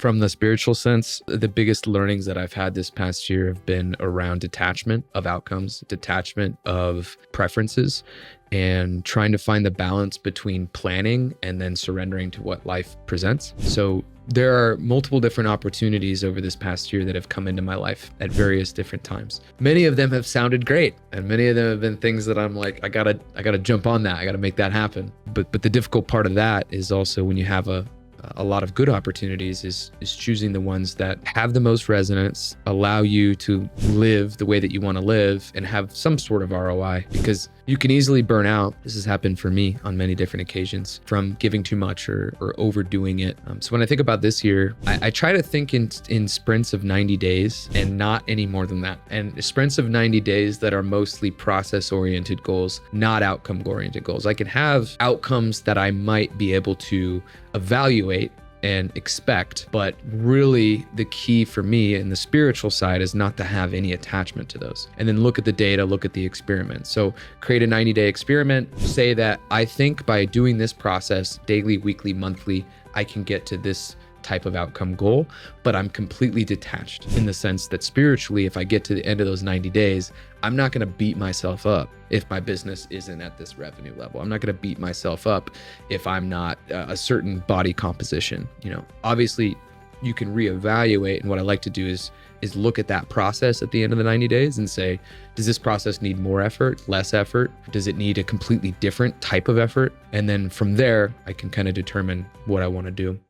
From the spiritual sense, the biggest learnings that I've had this past year have been around detachment of outcomes, detachment of preferences, and trying to find the balance between planning and then surrendering to what life presents. So there are multiple different opportunities over this past year that have come into my life at various different times. Many of them have sounded great, and many of them have been things that I'm like, I gotta jump on that. I gotta make that happen. But the difficult part of that is also when you have a lot of good opportunities is choosing the ones that have the most resonance, allow you to live the way that you want to live and have some sort of ROI, because you can easily burn out. This has happened for me on many different occasions from giving too much or overdoing it. So when I think about this year, I try to think in sprints of 90 days and not any more than that. And sprints of 90 days that are mostly process-oriented goals, not outcome-oriented goals. I can have outcomes that I might be able to evaluate and expect, but really the key for me in the spiritual side is not to have any attachment to those. And then look at the data, look at the experiment. So create a 90-day experiment, say that I think by doing this process daily, weekly, monthly, I can get to this type of outcome goal, but I'm completely detached in the sense that spiritually, if I get to the end of those 90 days, I'm not going to beat myself up if my business isn't at this revenue level. I'm not going to beat myself up if I'm not a certain body composition. You know, obviously you can reevaluate. And what I like to do is look at that process at the end of the 90 days and say, does this process need more effort, less effort? Does it need a completely different type of effort? And then from there, I can kind of determine what I want to do.